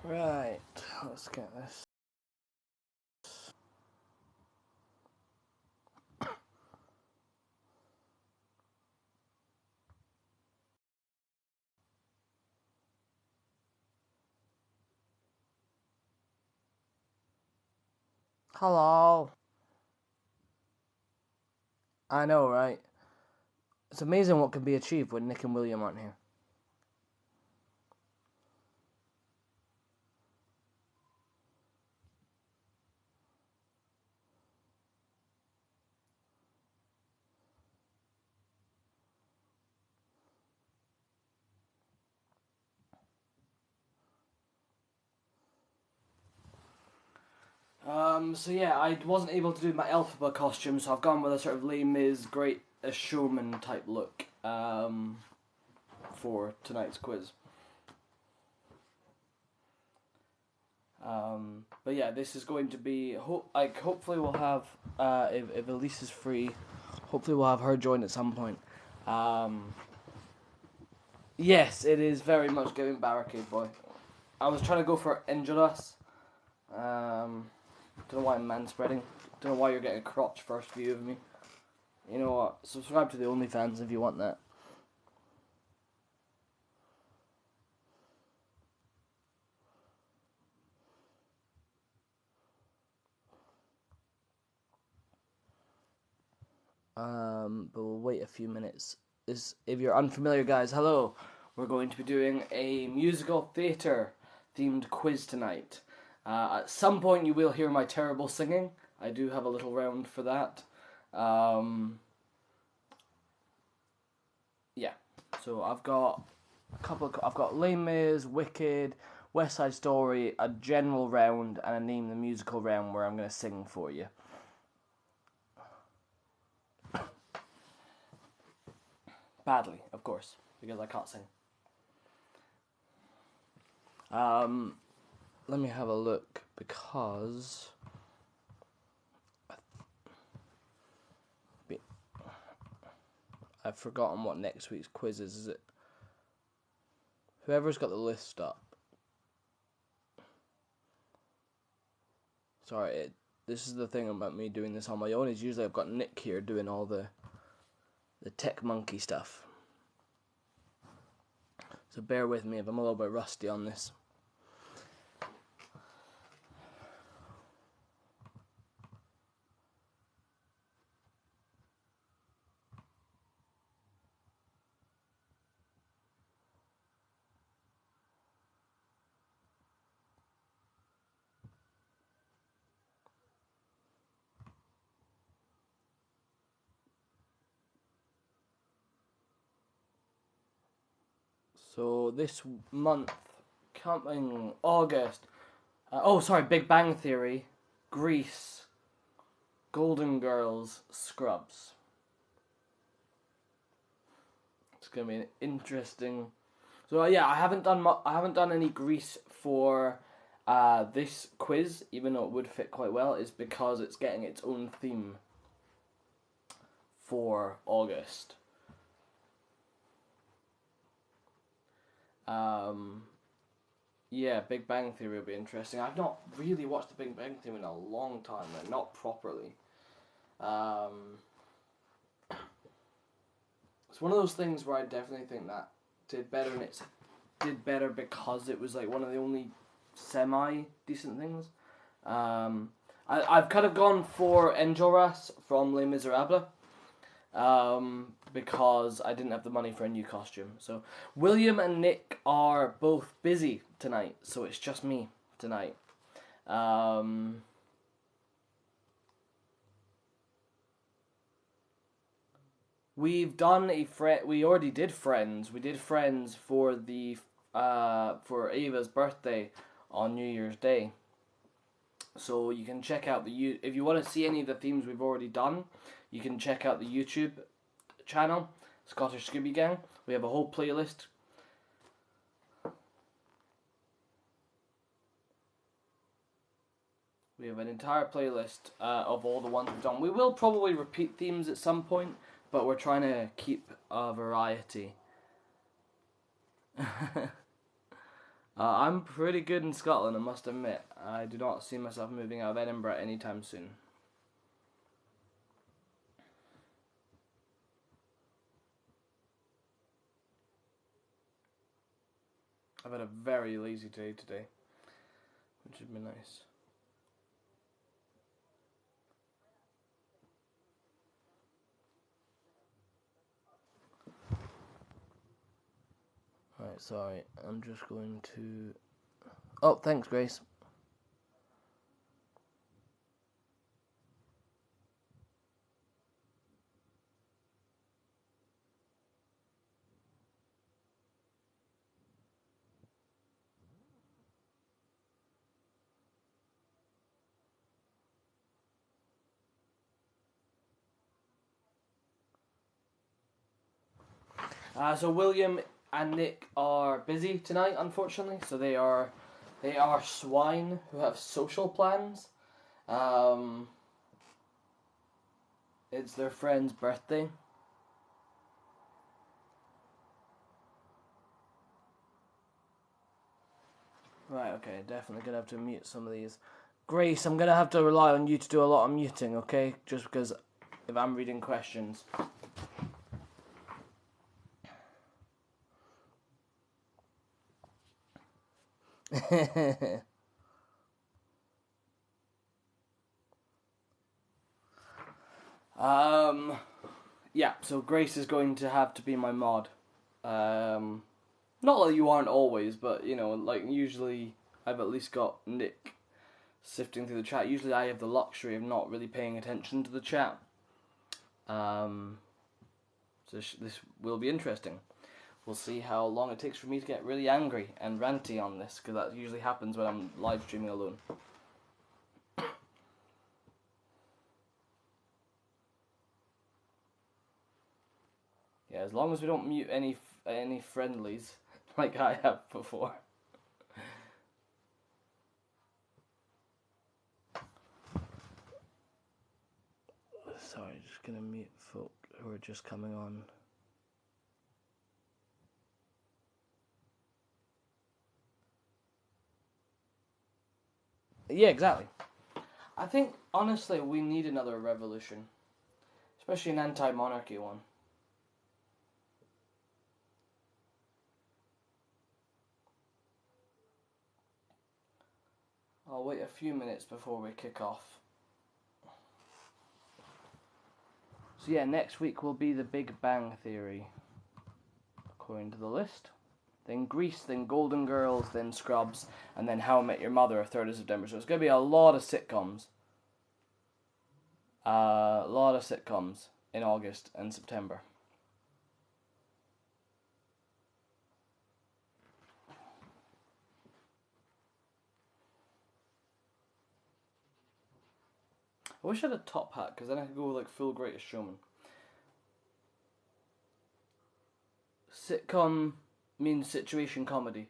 Right, let's get this. Hello. I know, right? It's amazing what can be achieved when Nick and William aren't here. So yeah, I wasn't able to do my Elphaba costume, so I've gone with a sort of Les Mis great a showman type look for tonight's quiz. But yeah, this is going to be hopefully we'll have if Elise is free, hopefully we'll have her join at some point. Yes, it is very much giving Barricade Boy. I was trying to go for Injuras. Don't know why I'm manspreading. Don't know why you're getting a crotch first view of me. You know what? Subscribe to the OnlyFans if you want that. But we'll wait a few minutes. If you're unfamiliar, guys, hello. We're going to be doing a musical theatre themed quiz tonight. At some point, you will hear my terrible singing. I do have a little round for that. Yeah. So I've got I've got Les Mis, Wicked, West Side Story, a general round, and a Name the Musical round where I'm going to sing for you. Badly, of course, because I can't sing. Let me have a look because I've forgotten what next week's quiz is. Is it? Whoever's got the list up. Sorry, this is the thing about me doing this on my own. Is usually I've got Nick here doing all the tech monkey stuff. So bear with me if I'm a little bit rusty on this. So this month, coming August. Big Bang Theory, Grease, Golden Girls, Scrubs. It's gonna be an interesting. So yeah, I haven't done any Grease for this quiz, even though it would fit quite well, is because it's getting its own theme for August. Yeah, Big Bang Theory will be interesting. I've not really watched the Big Bang Theory in a long time, and not properly. It's one of those things where I definitely think that did better, and it did better because it was like one of the only semi decent things. I've kind of gone for Enjolras from Les Miserables. Because I didn't have the money for a new costume. So William and Nick are both busy tonight, so it's just me tonight. We've done we already did Friends. We did Friends for the for Ava's birthday on New Year's Day. So you can check out if you want to see any of the themes we've already done, you can check out the YouTube channel, Scottish Scooby Gang. We have a whole playlist. We have an entire playlist of all the ones we've done. We will probably repeat themes at some point, but we're trying to keep a variety. I'm pretty good in Scotland, I must admit. I do not see myself moving out of Edinburgh anytime soon. I've had a very lazy day today, which would be nice. Right, sorry, I'm just going to... Oh, thanks, Grace. So William and Nick are busy tonight, unfortunately. So they are swine who have social plans. Um, it's their friend's birthday. Right, okay, definitely gonna have to mute some of these. Grace, I'm gonna have to rely on you to do a lot of muting, okay? Just because if I'm reading questions. um, yeah. So Grace is going to have to be my mod. Not that you aren't always, but like usually I've at least got Nick sifting through the chat. Usually I have the luxury of not really paying attention to the chat. So this will be interesting. We'll see how long it takes for me to get really angry and ranty on this, because that usually happens when I'm live streaming alone. Yeah, as long as we don't mute any friendlies like I have before. Sorry, just gonna mute folk who are just coming on. Yeah, exactly. I think, honestly, we need another revolution. Especially an anti-monarchy one. I'll wait a few minutes before we kick off. So yeah, next week will be the Big Bang Theory, according to the list. Then Grease, then Golden Girls, then Scrubs, and then How I Met Your Mother, 3rd of September. So it's going to be a lot of sitcoms. A lot of sitcoms in August and September. I wish I had a top hat, because then I could go like full Greatest Showman. Sitcom means situation comedy.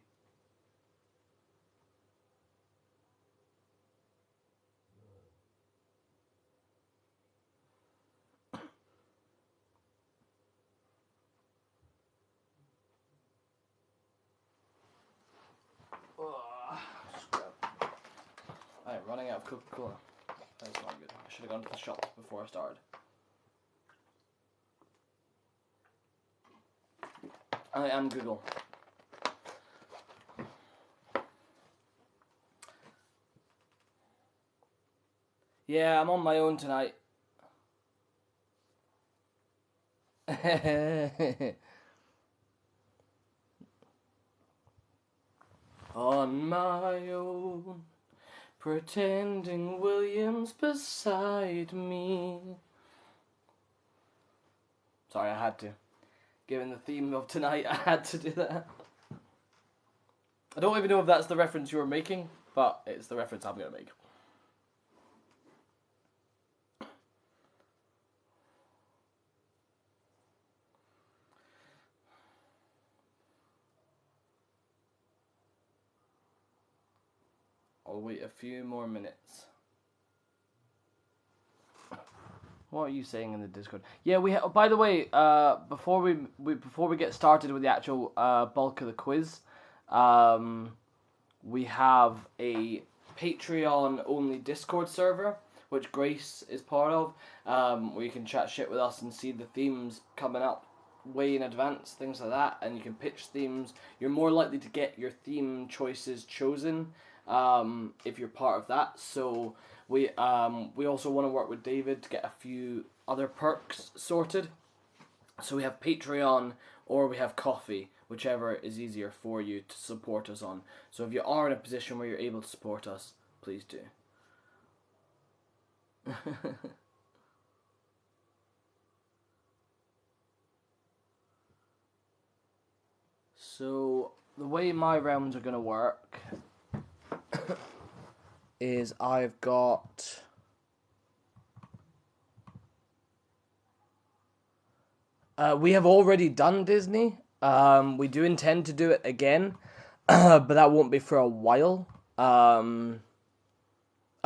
Alright, running out of Coca-Cola. That's not good. I should have gone to the shop before I started. I am Google. Yeah, I'm on my own tonight. On my own, pretending William's beside me. Sorry, I had to. Given the theme of tonight, I had to do that. I don't even know if that's the reference you were making, but it's the reference I'm going to make. I'll wait a few more minutes. What are you saying in the Discord? Yeah, by the way, before we get started with the actual bulk of the quiz, we have a Patreon only Discord server, which Grace is part of, where you can chat shit with us and see the themes coming up way in advance, things like that, and you can pitch themes. You're more likely to get your theme choices chosen if you're part of that. So we also want to work with David to get a few other perks sorted. So we have Patreon or we have Coffee, whichever is easier for you to support us on. So if you are in a position where you're able to support us, please do. So the way my rounds are going to work is I've got... we have already done Disney. We do intend to do it again, but that won't be for a while. I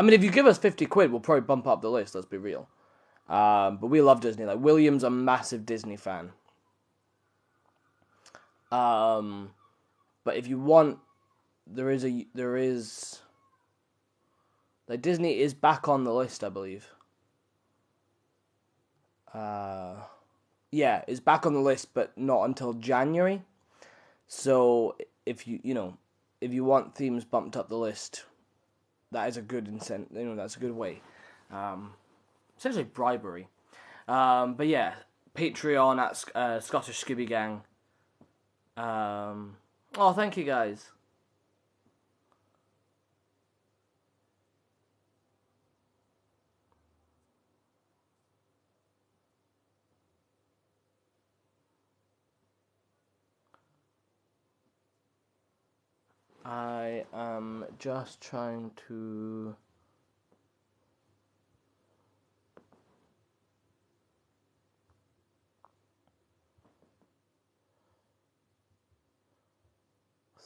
mean, if you give us 50 quid, we'll probably bump up the list, let's be real. But we love Disney. Like, William's a massive Disney fan. But if you want, there is... Like, Disney is back on the list, I believe. Yeah, it's back on the list, but not until January. So if if you want themes bumped up the list, that is a good incentive. That's a good way. Essentially bribery. But yeah, Patreon at Scottish Skibby Gang. Oh, thank you guys. I am just trying to...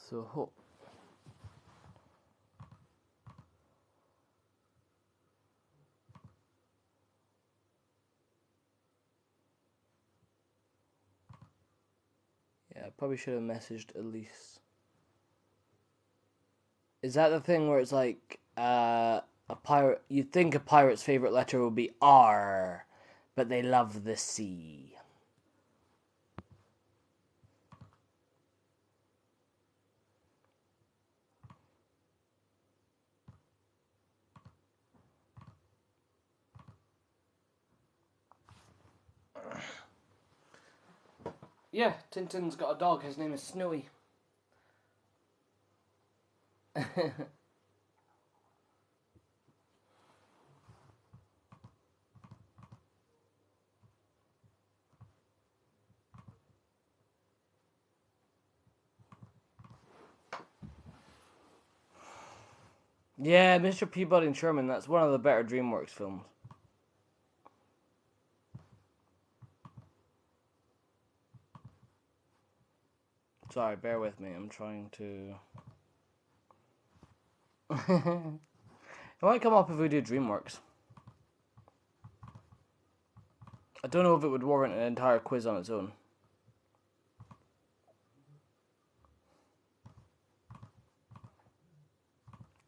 So, yeah, I probably should have messaged Elise. Is that the thing where it's like, a pirate... You'd think a pirate's favourite letter would be R, but they love the C. Yeah, Tintin's got a dog. His name is Snowy. Yeah, Mr. Peabody and Sherman, that's one of the better DreamWorks films. Sorry, bear with me, I'm trying to... It might come up if we do DreamWorks. I don't know if it would warrant an entire quiz on its own.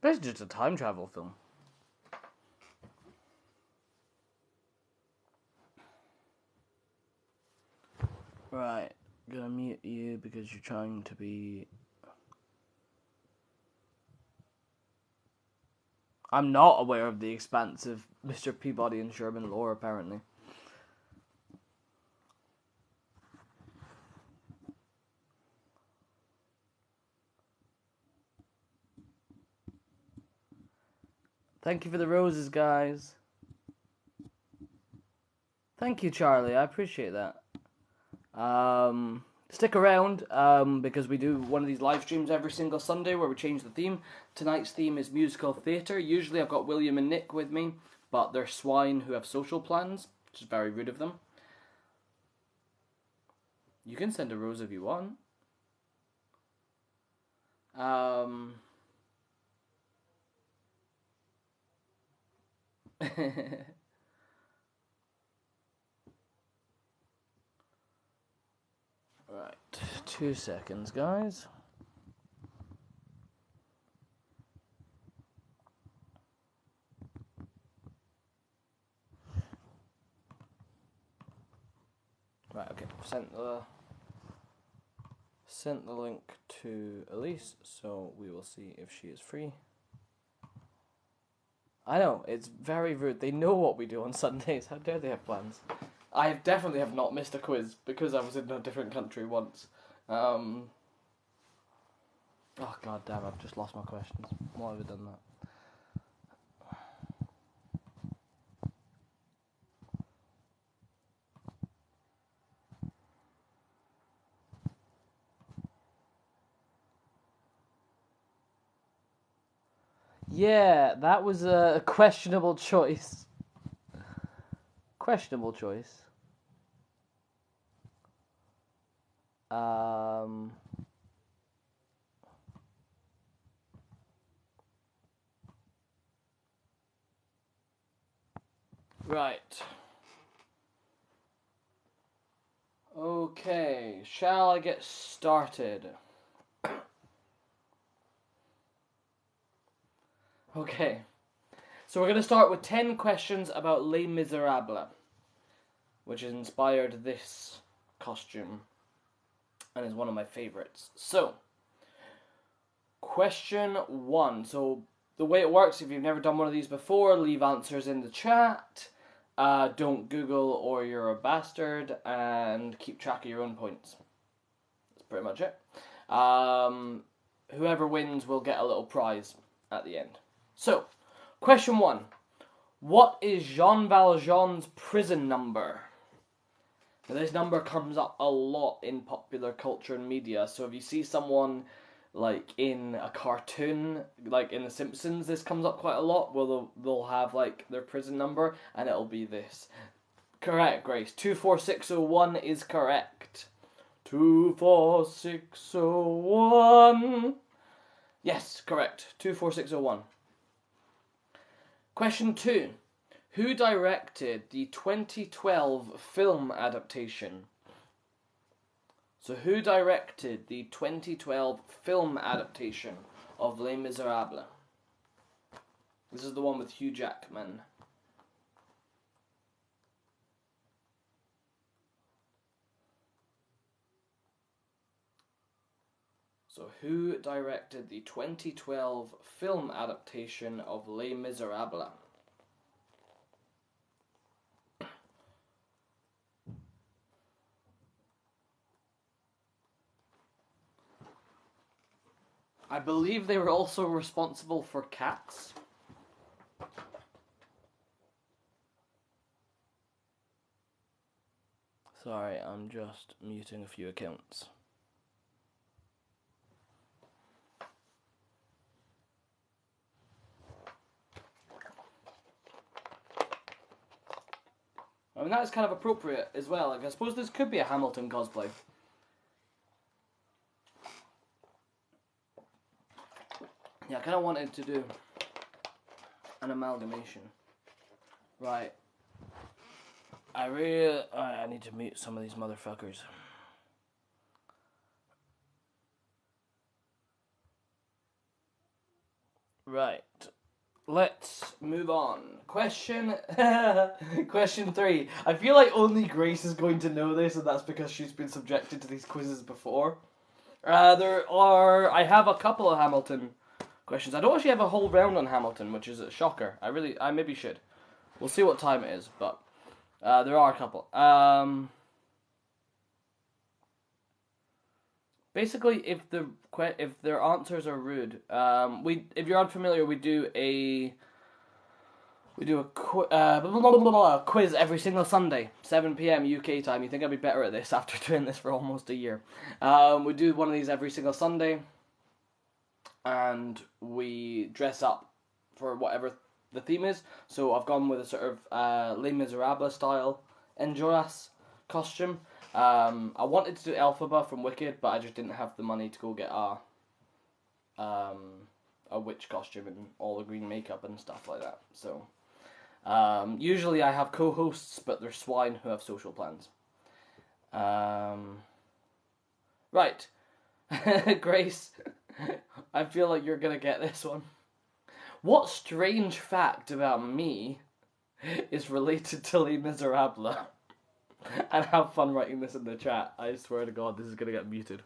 Basically just a time travel film. Right, gonna mute you because you're trying to be... I'm not aware of the expansive Mr. Peabody and Sherman lore, apparently. Thank you for the roses, guys. Thank you, Charlie. I appreciate that. Stick around, because we do one of these live streams every single Sunday where we change the theme. Tonight's theme is musical theatre. Usually I've got William and Nick with me, but they're swine who have social plans, which is very rude of them. You can send a rose if you want. Right, 2 seconds, guys. Right, okay. Sent the link to Elise, so we will see if she is free. I know, it's very rude. They know what we do on Sundays. How dare they have plans? I definitely have not missed a quiz because I was in a different country once. Oh god damn, I've just lost my questions. Why have I done that? Yeah, that was a questionable choice. Questionable choice. Right. Okay, shall I get started? Okay. So we're going to start with 10 questions about Les Miserables, which has inspired this costume and is one of my favorites. So, question 1. So, the way it works, if you've never done one of these before, leave answers in the chat. Don't Google or you're a bastard, and keep track of your own points. That's pretty much it. Whoever wins will get a little prize at the end. So, question 1. What is Jean Valjean's prison number? Now, this number comes up a lot in popular culture and media, so if you see someone like in a cartoon, like in The Simpsons, this comes up quite a lot, where they'll have like their prison number, and it'll be this. Correct, Grace. 24601 is correct. 24601. Yes, correct. 24601. Question 2. Who directed the 2012 film adaptation? So who directed the 2012 film adaptation of Les Miserables? This is the one with Hugh Jackman. So who directed the 2012 film adaptation of Les Miserables? I believe they were also responsible for Cats. Sorry, I'm just muting a few accounts. I mean, that is kind of appropriate as well. Like, I suppose this could be a Hamilton cosplay. Yeah, I kind of wanted to do an amalgamation. Right. I need to mute some of these motherfuckers. Right. Let's move on. Question 3. I feel like only Grace is going to know this, and that's because she's been subjected to these quizzes before. I have a couple of Hamilton questions. I don't actually have a whole round on Hamilton, which is a shocker. I maybe should. We'll see what time it is, but there are a couple. Basically, if their answers are rude, if you're unfamiliar, we do a quiz every single Sunday, 7 p.m. UK time. You think I'd be better at this after doing this for almost a year? We do one of these every single Sunday, and we dress up for whatever the theme is. So I've gone with a sort of Les Miserables style Enjolras costume. I wanted to do Elphaba from Wicked, but I just didn't have the money to go get a witch costume and all the green makeup and stuff like that. So usually I have co-hosts, but they're swine who have social plans. Right. Grace, I feel like you're gonna get this one. What strange fact about me is related to Les Miserables? and have fun writing this in the chat. I swear to God, this is gonna get muted.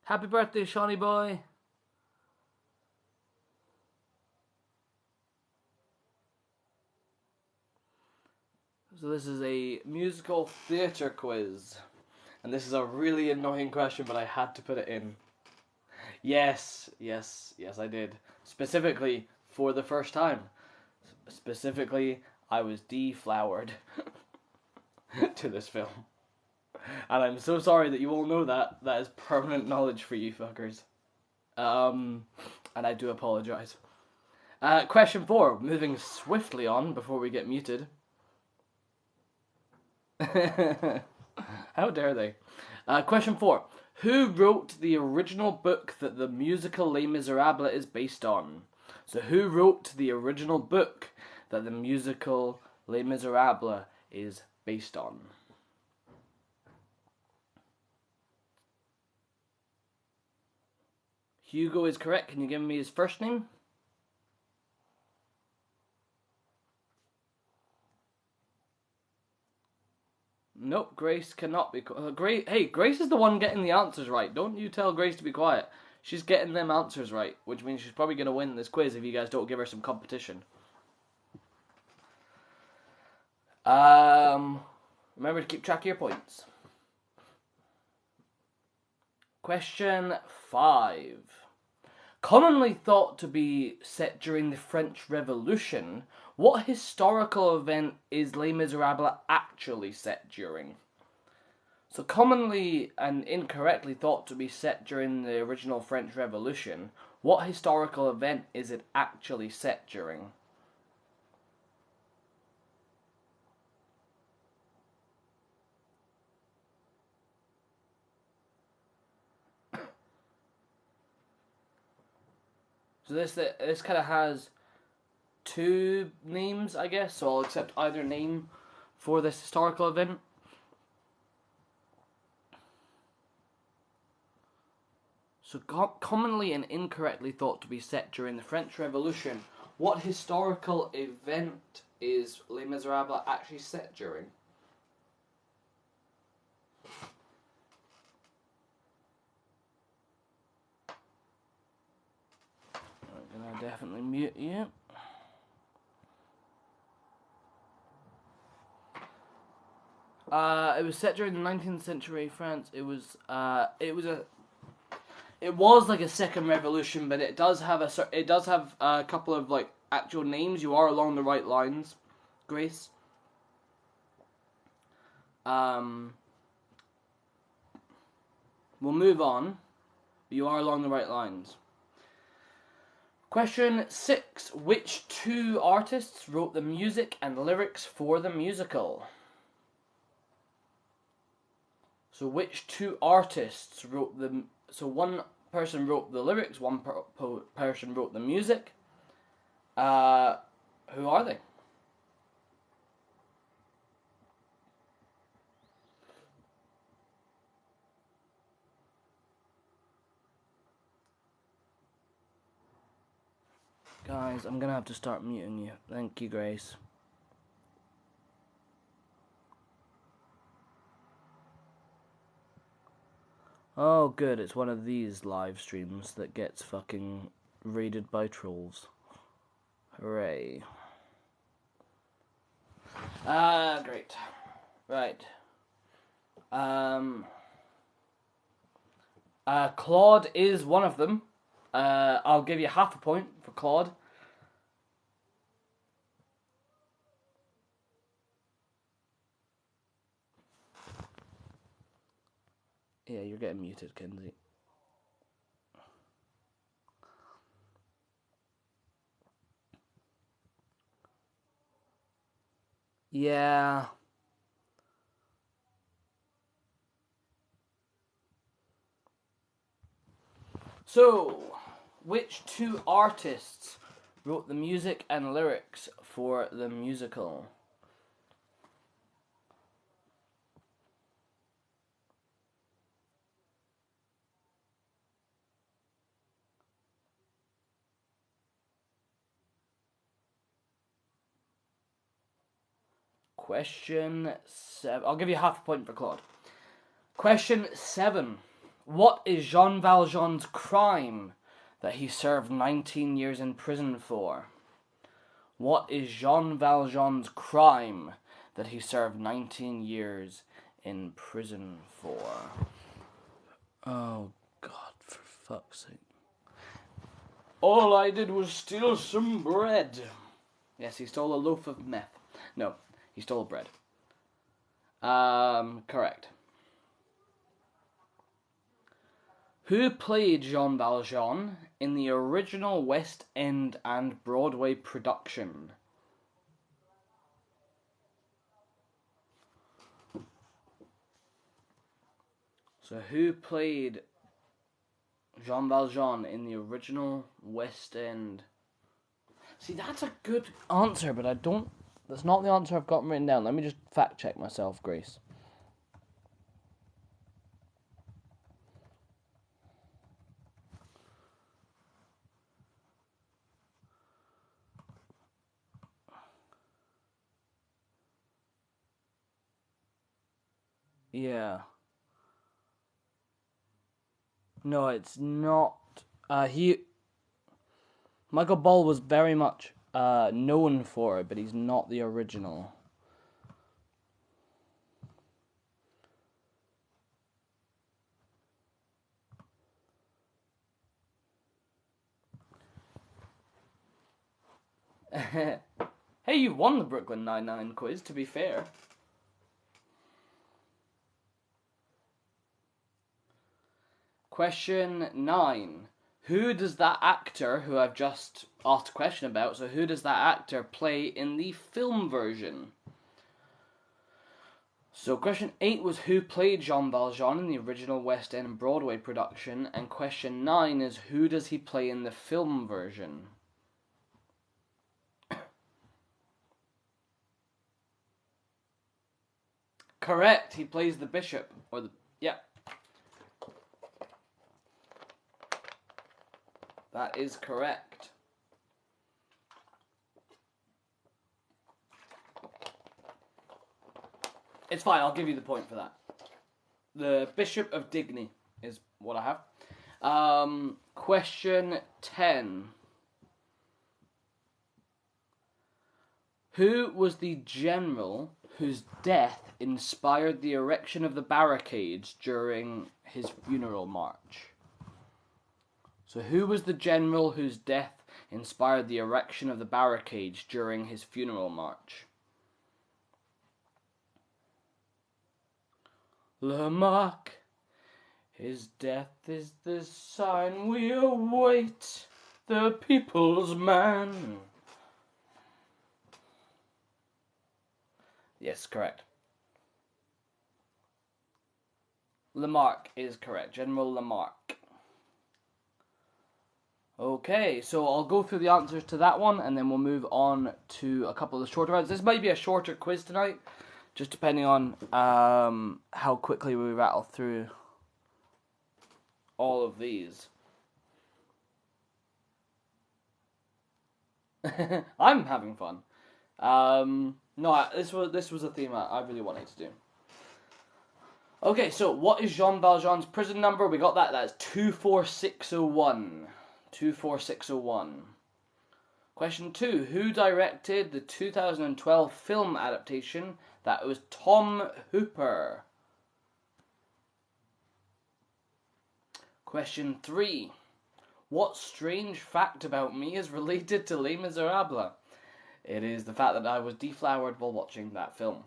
Happy birthday, Shawnee boy. So this is a musical theatre quiz. And this is a really annoying question, but I had to put it in. Yes, I did. Specifically, for the first time. Specifically, I was deflowered to this film. And I'm so sorry that you all know that. That is permanent knowledge for you fuckers. And I do apologise. Question 4, moving swiftly on before we get muted. How dare they? Question 4. Who wrote the original book that the musical Les Miserables is based on? So who wrote the original book that the musical Les Miserables is based on? Hugo is correct. Can you give me his first name? Nope, Grace cannot be. Hey, Grace is the one getting the answers right. Don't you tell Grace to be quiet. She's getting them answers right, which means she's probably going to win this quiz if you guys don't give her some competition. Remember to keep track of your points. Question 5. Commonly thought to be set during the French Revolution, what historical event is Les Miserables actually set during? So commonly and incorrectly thought to be set during the original French Revolution, what historical event is it actually set during? So this kind of has two names, I guess, so I'll accept either name for this historical event. So commonly and incorrectly thought to be set during the French Revolution, what historical event is Les Miserables actually set during? I'm gonna definitely mute you. It was set during the 19th century France. It was like a second revolution, but it does have a couple of like actual names. You are along the right lines, Grace. We'll move on. You are along the right lines. Question 6. Which two artists wrote the music and lyrics for the musical? So which two artists wrote the... So one person wrote the lyrics, one person wrote the music. Who are they? Guys, I'm gonna have to start muting you. Thank you, Grace. Oh, good. It's one of these live streams that gets fucking raided by trolls. Hooray. Great. Right. Claude is one of them. I'll give you half a point for Claude. Yeah, you're getting muted, Kenzie. Yeah. So, which two artists wrote the music and lyrics for the musical? Question 7. I'll give you half a point for Claude. Question 7. What is Jean Valjean's crime that he served 19 years in prison for? What is Jean Valjean's crime that he served 19 years in prison for? Oh, God, for fuck's sake. All I did was steal some bread. Yes, he stole a loaf of meth. No, he stole bread. Correct. Who played Jean Valjean in the original West End and Broadway production? So who played Jean Valjean in the original West End? See, that's a good answer, but that's not the answer I've got written down. Let me just fact check myself, Grace. Yeah. No, it's not. Michael Ball was very much known for it, but he's not the original. Hey, you won the Brooklyn Nine-Nine quiz, to be fair. Question 9. Who does that actor, who I've just asked a question about, so who does that actor play in the film version? So question 8 was who played Jean Valjean in the original West End and Broadway production, and question 9 is who does he play in the film version? Correct, he plays the bishop, yeah. That is correct. It's fine, I'll give you the point for that. The Bishop of Digny is what I have. Question 10. Who was the general whose death inspired the erection of the barricades during his funeral march? So who was the general whose death inspired the erection of the barricades during his funeral march? Lamarck, his death is the sign we await, the people's man. Yes, correct. Lamarck is correct. General Lamarck. Okay, so I'll go through the answers to that one, and then we'll move on to a couple of the shorter ones. This might be a shorter quiz tonight, just depending on how quickly we rattle through all of these. I'm having fun. No, this was a theme I really wanted to do. Okay, so what is Jean Valjean's prison number? We got that. That's 24601. 24601. Question 2. Who directed the 2012 film adaptation that was Tom Hooper? Question 3. What strange fact about me is related to Les Miserables? It is the fact that I was deflowered while watching that film.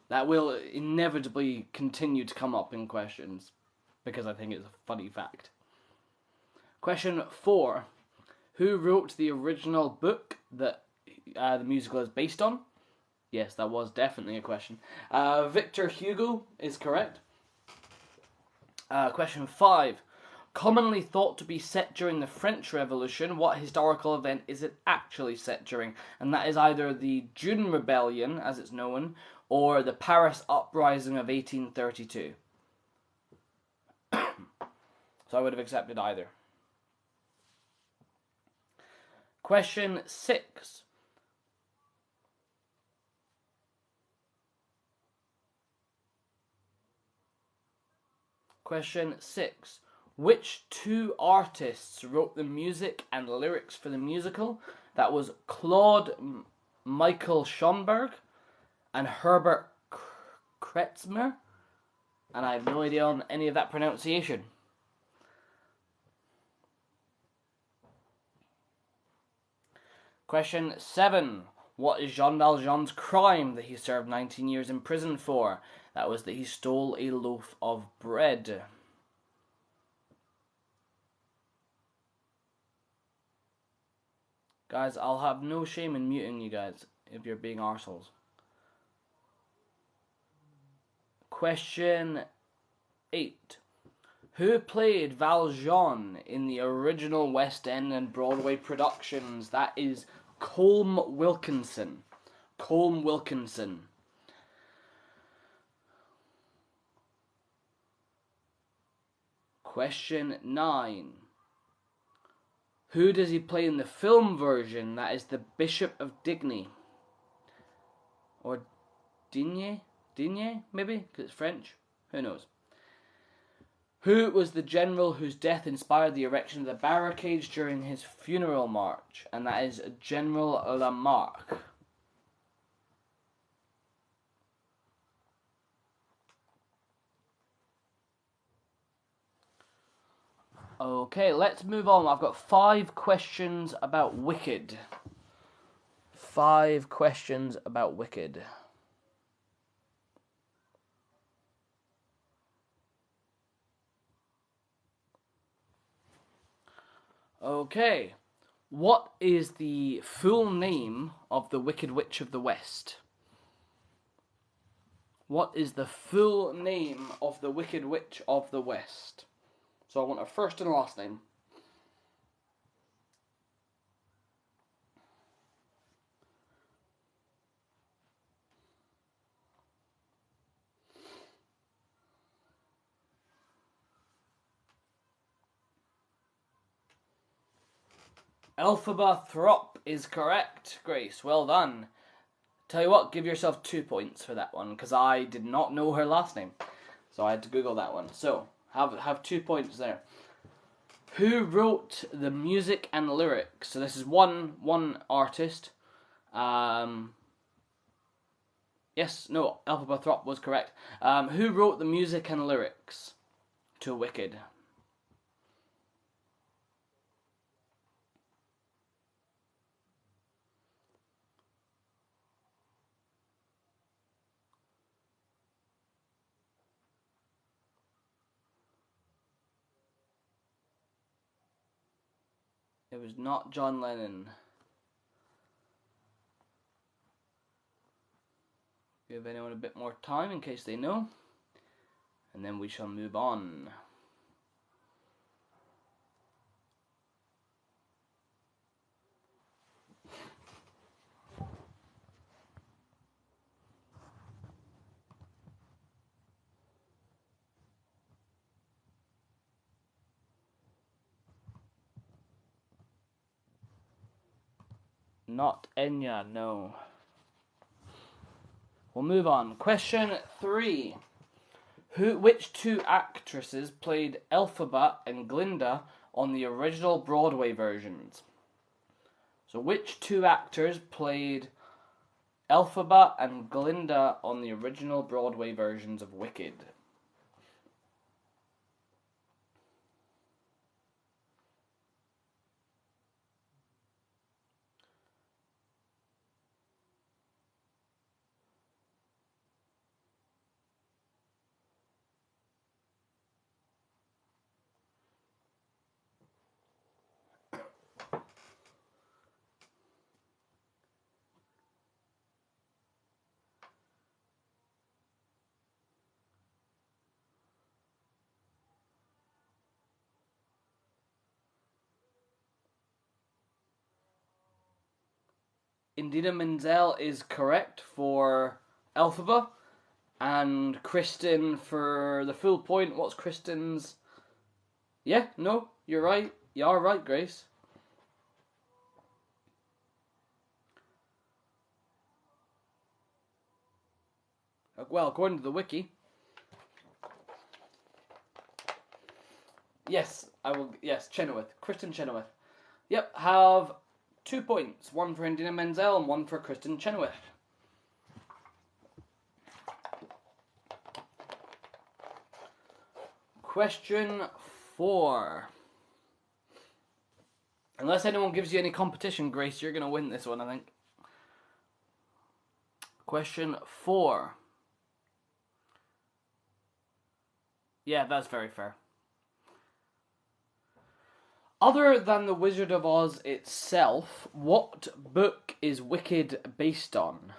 That will inevitably continue to come up in questions, because I think it's a funny fact. Question 4. Who wrote the original book that the musical is based on? Yes, that was definitely a question. Victor Hugo is correct. Question 5. Commonly thought to be set during the French Revolution, what historical event is it actually set during? And that is either the June Rebellion, as it's known, or the Paris Uprising of 1832. So I would have accepted either. Question 6. Question 6. Which two artists wrote the music and lyrics for the musical? That was Claude Michael Schonberg and Herbert Kretzmer. And I have no idea on any of that pronunciation. Question 7. What is Jean Valjean's crime that he served 19 years in prison for? That was that he stole a loaf of bread. Guys, I'll have no shame in muting you guys if you're being arseholes. Question 8. Who played Valjean in the original West End and Broadway productions? That is Colm Wilkinson. Colm Wilkinson. Question 9. Who does he play in the film version? That is the Bishop of Digny. Or Digne? Digne, maybe? Because it's French. Who knows? Who was the general whose death inspired the erection of the barricades during his funeral march? And that is General Lamarck. Okay, let's move on. I've got 5 questions about Wicked. 5 questions about Wicked. Okay, what is the full name of the Wicked Witch of the West? What is the full name of the Wicked Witch of the West? So I want her first and last name. Elphaba Throp is correct, Grace. Well done. Tell you what, give yourself 2 points for that one, because I did not know her last name. So I had to Google that one. So, have 2 points there. Who wrote the music and lyrics? So this is one artist. Yes, no, Elphaba Throp was correct. Who wrote the music and lyrics to Wicked? It was not John Lennon. Give anyone a bit more time in case they know. And then we shall move on. Not Enya, no. We'll move on. Question 3. Which 2 actresses played Elphaba and Glinda on the original Broadway versions? So which 2 actors played Elphaba and Glinda on the original Broadway versions of Wicked? Indina Menzel is correct for Elphaba, and Kristen for the full point. What's Kristen's? Yeah, no, you're right. You are right, Grace. Well, according to the wiki. Yes, I will. Yes, Chenoweth. Kristen Chenoweth. Yep, have 2 points. One for Idina Menzel and one for Kristen Chenoweth. Question 4. Unless anyone gives you any competition, Grace, you're going to win this one, I think. Question 4. Yeah, that's very fair. Other than The Wizard of Oz itself, what book is Wicked based on?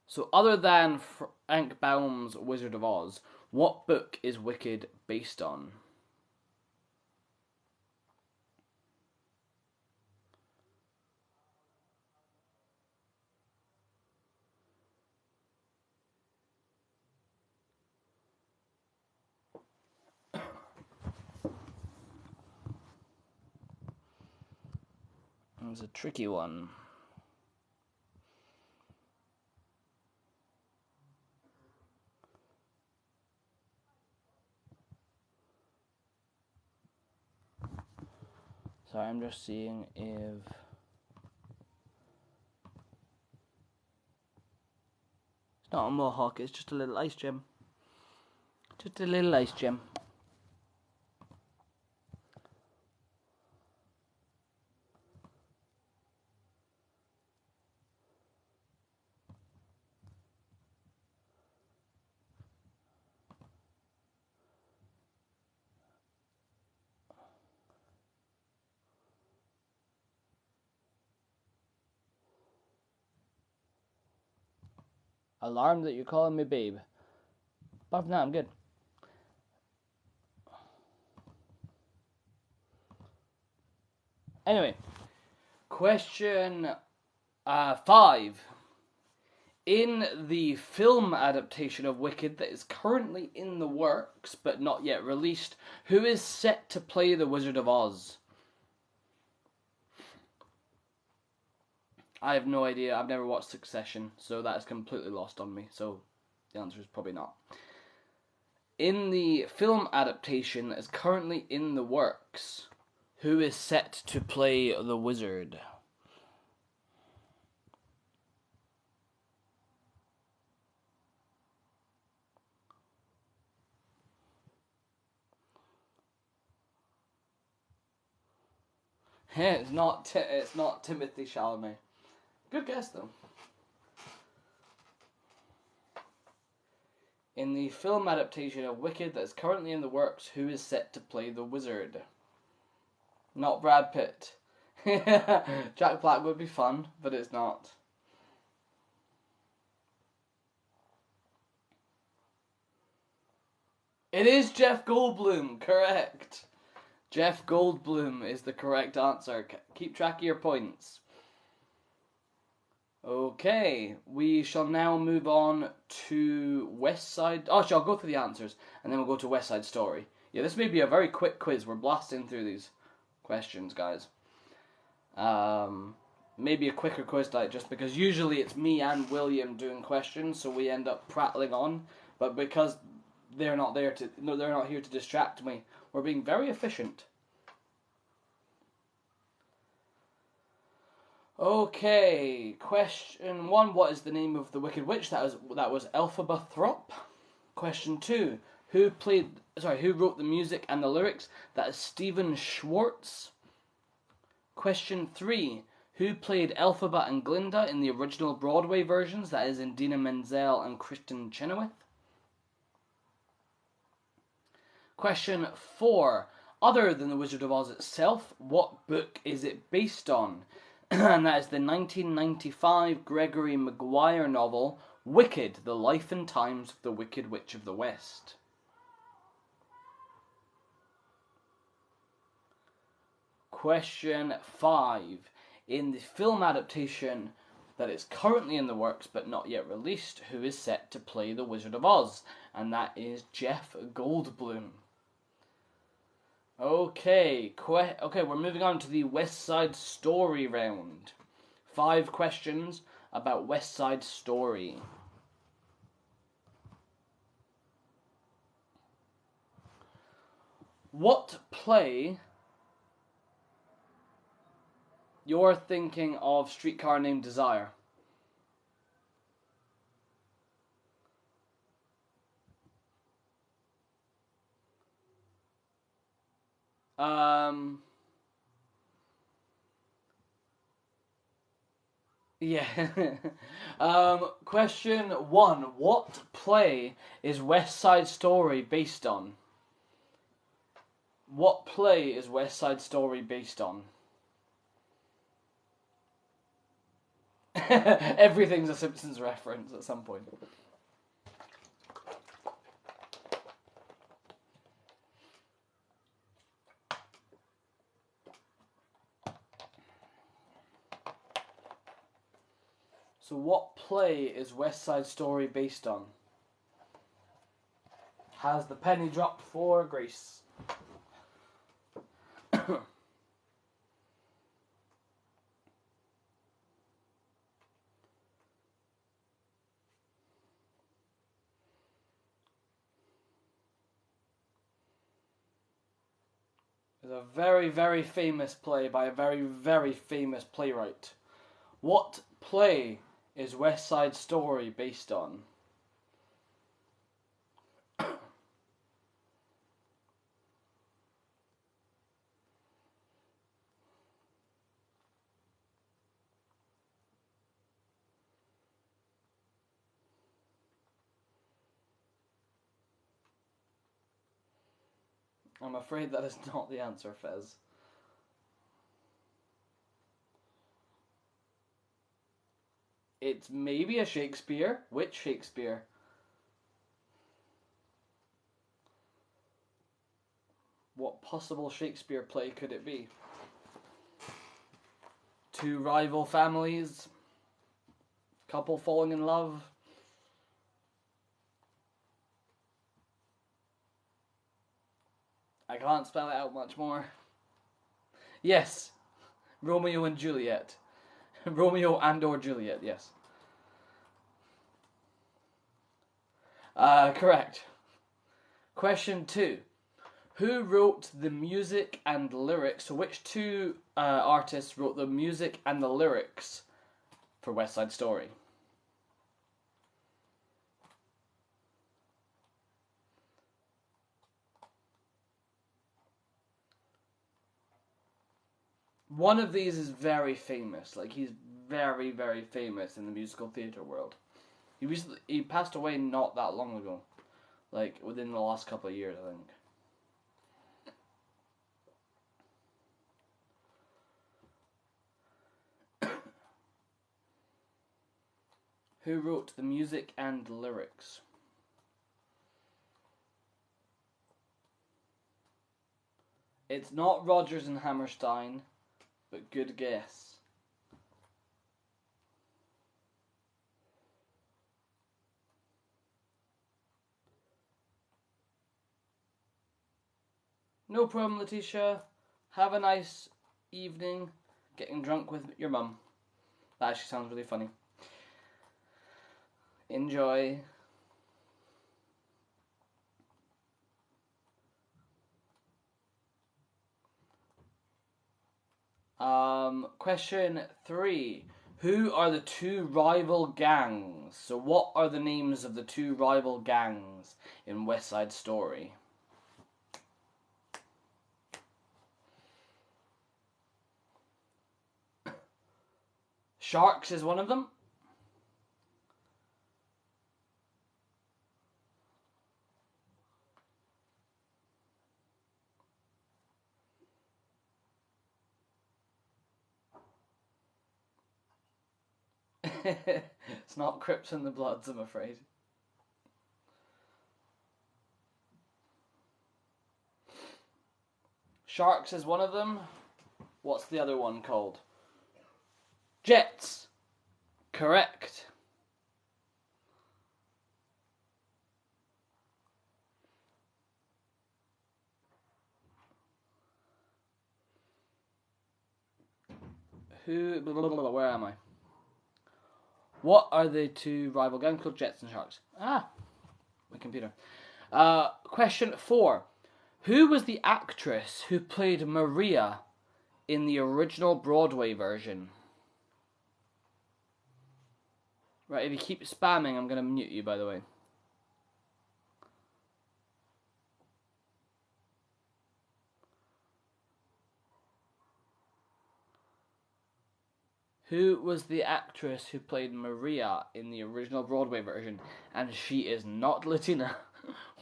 So, other than Frank Baum's Wizard of Oz, what book is Wicked based on? It's a tricky one. Sorry, I'm just seeing if... It's not a mohawk, it's just a little ice gem. Just a little ice gem. Alarmed that you're calling me babe. Apart from that, I'm good. Anyway, question 5. In the film adaptation of Wicked that is currently in the works but not yet released, who is set to play the Wizard of Oz? I have no idea. I've never watched Succession, so that is completely lost on me. So the answer is probably not. In the film adaptation that is currently in the works, who is set to play the wizard? It's not Timothy Chalamet. Good guess though. In the film adaptation of Wicked that is currently in the works, who is set to play the wizard? Not Brad Pitt. Jack Black would be fun, but it's not. It is Jeff Goldblum, correct. Jeff Goldblum is the correct answer. Keep track of your points. Okay, we shall now move on to West Side... Oh, I'll go through the answers, and then we'll go to West Side Story. Yeah, this may be a very quick quiz. We're blasting through these questions, guys. Maybe a quicker quiz night, just because usually it's me and William doing questions, so we end up prattling on. But because they're not here to distract me, we're being very efficient. Okay, question 1. What is the name of the Wicked Witch? That was Elphaba Throp. Question 2. Who wrote the music and the lyrics? That is Stephen Schwartz. Question 3. Who played Elphaba and Glinda in the original Broadway versions? That is Idina Menzel and Kristen Chenoweth. Question 4. Other than The Wizard of Oz itself, what book is it based on? And that is the 1995 Gregory Maguire novel, Wicked, The Life and Times of the Wicked Witch of the West. Question 5. In the film adaptation that is currently in the works but not yet released, who is set to play the Wizard of Oz? And that is Jeff Goldblum. Okay, we're moving on to the West Side Story round. 5 questions about West Side Story. What play you're thinking of Streetcar Named Desire? Yeah. Question 1. What play is West Side Story based on? What play is West Side Story based on? Everything's a Simpsons reference at some point. So what play is West Side Story based on? Has the penny dropped for Grace? It's a very, very famous play by a very, very famous playwright. What play is West Side Story based on? I'm afraid that is not the answer, Fez. It's maybe a Shakespeare. Which Shakespeare? What possible Shakespeare play could it be? Two rival families, couple falling in love. I can't spell it out much more. Yes, Romeo and Juliet. Romeo and or Juliet, yes. Correct. Question 2. Who wrote the music and lyrics? So which two artists wrote the music and the lyrics for West Side Story? One of these is very famous. Like, he's very, very famous in the musical theatre world. He passed away not that long ago. Like, within the last couple of years, I think. Who wrote the music and lyrics? It's not Rodgers and Hammerstein, but good guess. No problem, Letitia. Have a nice evening getting drunk with your mum. That actually sounds really funny. Enjoy. Question 3. Who are the two rival gangs? So what are the names of the two rival gangs in West Side Story? Sharks is one of them. It's not Crips and the Bloods, I'm afraid. Sharks is one of them. What's the other one called? Jets. Correct. Where am I? What are the two rival gangs called? Jets and Sharks. Ah, my computer. Question 4. Who was the actress who played Maria in the original Broadway version? Right, if you keep spamming, I'm going to mute you, by the way. Who was the actress who played Maria in the original Broadway version? And she is not Latina,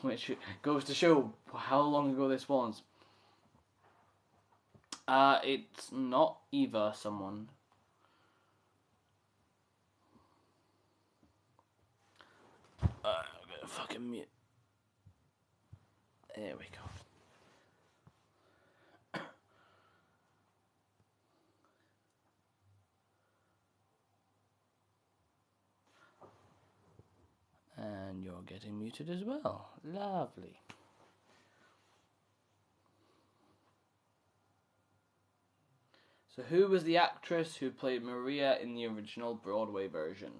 which goes to show how long ago this was. It's not Eva someone. I'm gonna fucking mute. There we go. And you're getting muted as well. Lovely. So who was the actress who played Maria in the original Broadway version?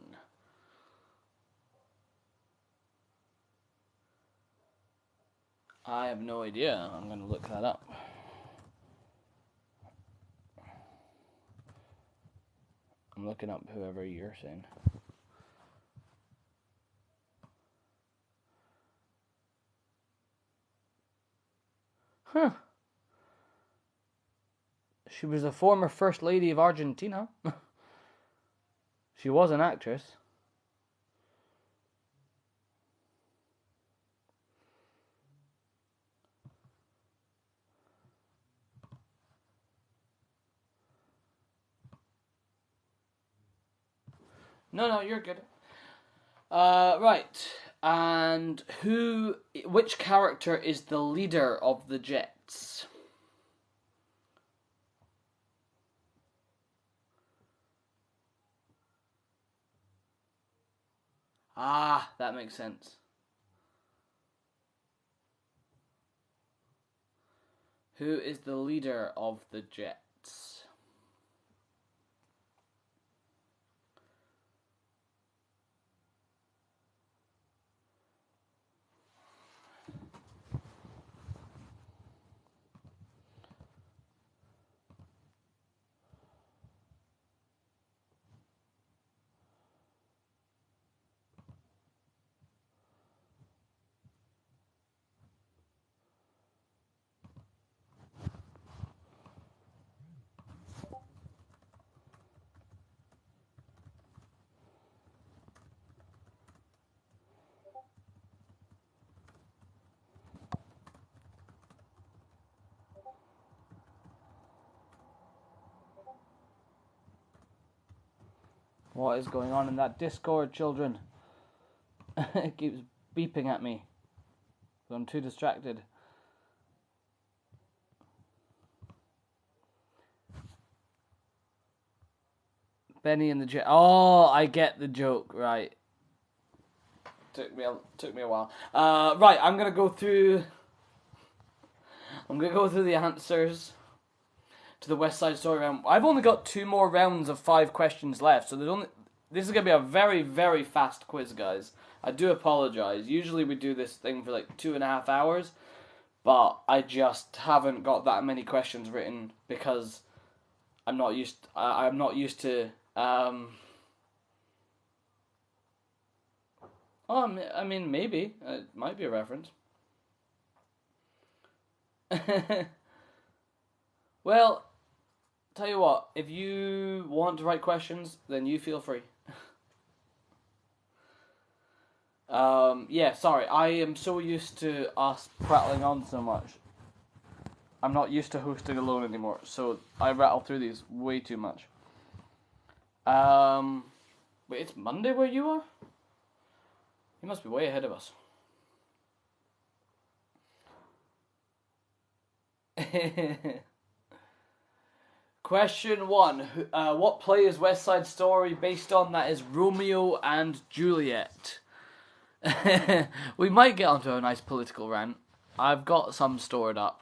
I have no idea. I'm going to look that up. I'm looking up whoever you're saying. Huh. She was a former First Lady of Argentina. She was an actress. No, you're good. Right. And which character is the leader of the Jets? Ah, that makes sense. Who is the leader of the Jets? What is going on in that Discord, children? It keeps beeping at me. I'm too distracted. Benny and the Jet. Oh, I get the joke. Right. Took me a while. Right, I'm gonna go through the answers to the West Side Story round. I've only got 2 more rounds of 5 questions left, so this is gonna be a very, very fast quiz, guys. I do apologize. Usually we do this thing for like 2.5 hours, but I just haven't got that many questions written because I'm not used to. I mean, maybe it might be a reference. Well, tell you what, if you want to write questions, then you feel free. Yeah, sorry, I am so used to us prattling on so much. I'm not used to hosting alone anymore, so I rattle through these way too much. Wait, it's Monday where you are? You must be way ahead of us. Question 1. What play is West Side Story based on that is Romeo and Juliet? We might get onto a nice political rant. I've got some stored up.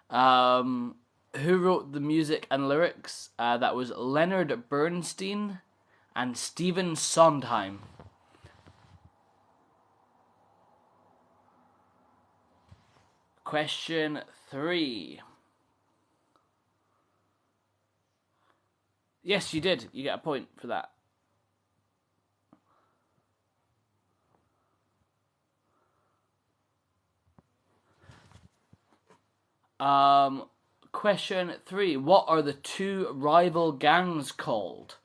Who wrote the music and lyrics? That was Leonard Bernstein and Stephen Sondheim. Question 3. Yes, you did. You get a point for that. Question 3. What are the two rival gangs called?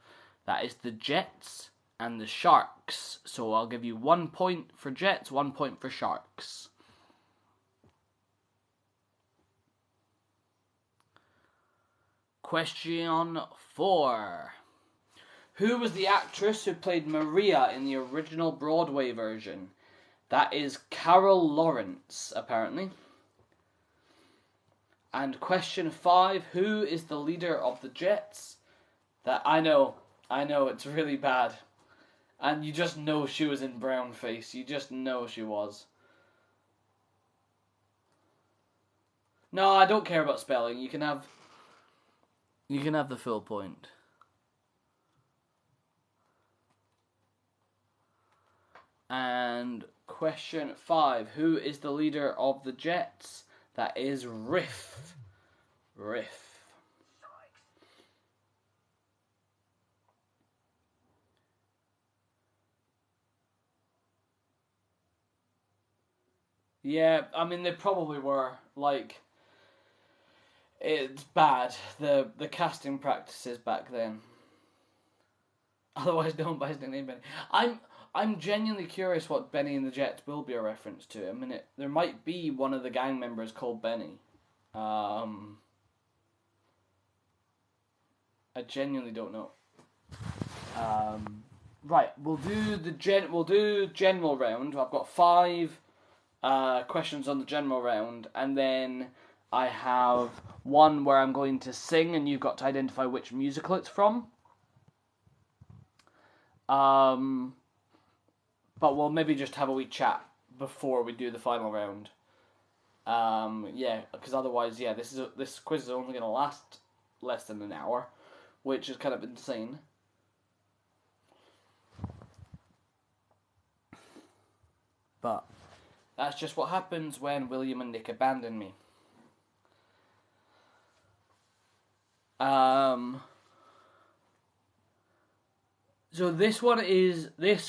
That is the Jets and the Sharks. So I'll give you 1 point for Jets, 1 point for Sharks. Question 4. Who was the actress who played Maria in the original Broadway version? That is Carol Lawrence, apparently. And question 5, who is the leader of the Jets? That I know, it's really bad. And you just know she was in brownface. You just know she was. No, I don't care about spelling. You can have the full point. And question 5, who is the leader of the Jets? That is Riff. Riff. Yeah, I mean, they probably were. Like, it's bad. The casting practices back then. Otherwise known by his nickname Benny. I'm genuinely curious what Benny and the Jets will be a reference to. I mean, there might be one of the gang members called Benny. I genuinely don't know. Right, we'll do general round. I've got 5 questions on the general round, and then I have one where I'm going to sing, and you've got to identify which musical it's from. But we'll maybe just have a wee chat before we do the final round. Yeah, because otherwise, yeah, this quiz is only going to last less than an hour, which is kind of insane. But that's just what happens when William and Nick abandon me. So this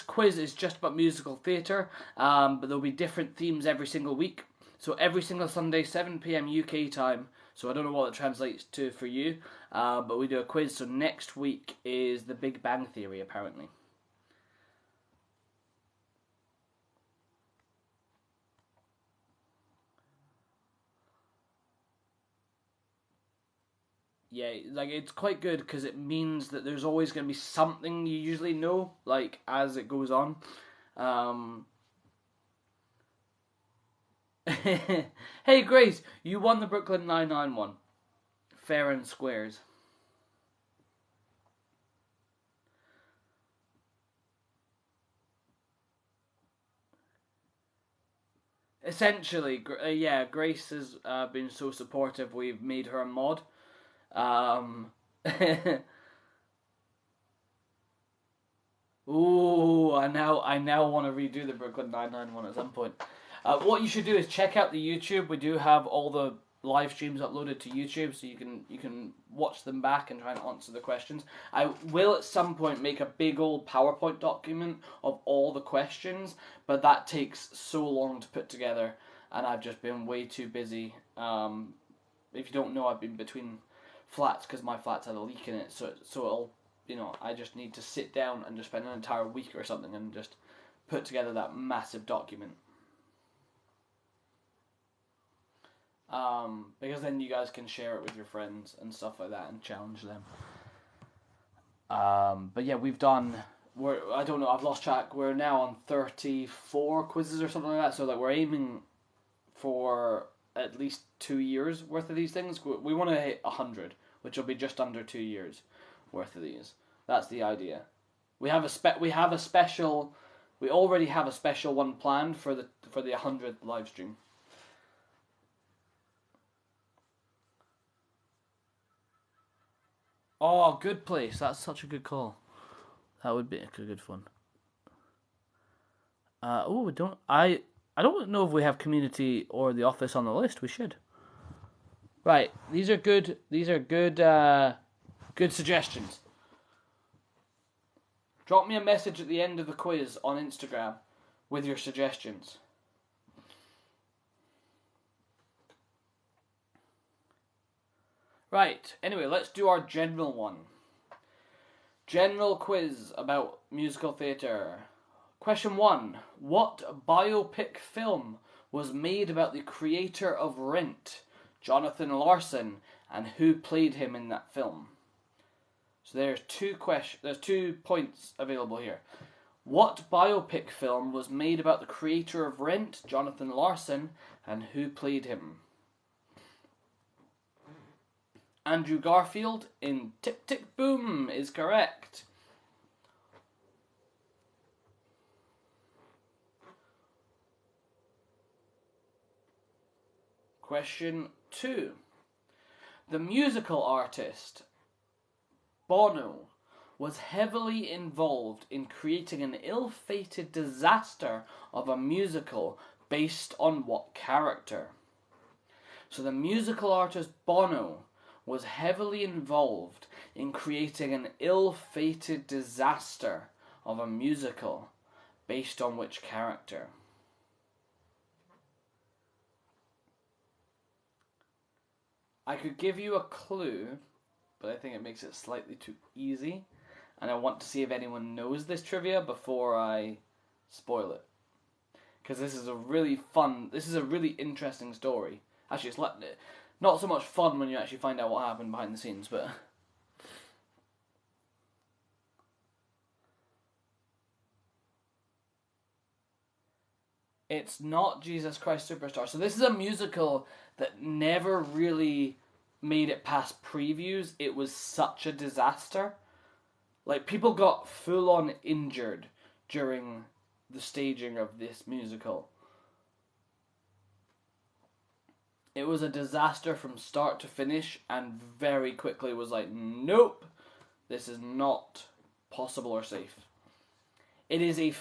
quiz is just about musical theatre, but there'll be different themes every single week. So every single Sunday, 7 p.m. UK time. So I don't know what it translates to for you, but we do a quiz. So next week is The Big Bang Theory, apparently. Yeah, like, it's quite good because it means that there's always going to be something you usually know, like, as it goes on. Hey Grace, you won the Brooklyn Nine-Nine one. Fair and squares. Essentially, yeah, Grace has been so supportive. We've made her a mod. Ooh, I now want to redo the Brooklyn Nine-Nine one at some point. What you should do is check out the YouTube. We do have all the live streams uploaded to YouTube, so you can watch them back and try and answer the questions. I will at some point make a big old PowerPoint document of all the questions, but that takes so long to put together, and I've just been way too busy. If you don't know, I've been between flats because my flat's had a leak in it, so it'll, I just need to sit down and just spend an entire week or something and just put together that massive document. Because then you guys can share it with your friends and stuff like that and challenge them. But yeah, I don't know, I've lost track. We're now on 34 quizzes or something like that, so that we're aiming for at least 2 years worth of these things. We want to hit 100, which will be just under 2 years worth of these. That's the idea. We already have a special one planned for the 100th live stream. Oh, Good Place. That's such a good call. That would be a good fun. I don't know if we have Community or The Office on the list. We should. Right, these are good. These are good. Good suggestions. Drop me a message at the end of the quiz on Instagram with your suggestions. Right, anyway, let's do our general one. General quiz about musical theatre. Question 1. What biopic film was made about the creator of Rent, Jonathan Larson, and who played him in that film? So there's there's 2 points available here. What biopic film was made about the creator of Rent, Jonathan Larson, and who played him? Andrew Garfield in Tick Tick Boom is correct. Question 2. The musical artist Bono was heavily involved in creating an ill-fated disaster of a musical based on what character? So the musical artist Bono was heavily involved in creating an ill-fated disaster of a musical based on which character? I could give you a clue, but I think it makes it slightly too easy, and I want to see if anyone knows this trivia before I spoil it. Because this is a really interesting story. Actually, it's not so much fun when you actually find out what happened behind the scenes, but... It's not Jesus Christ Superstar. So this is a musical that never really made it past previews. It was such a disaster. Like, people got full-on injured during the staging of this musical. It was a disaster from start to finish, and very quickly was like, nope, this is not possible or safe. It is a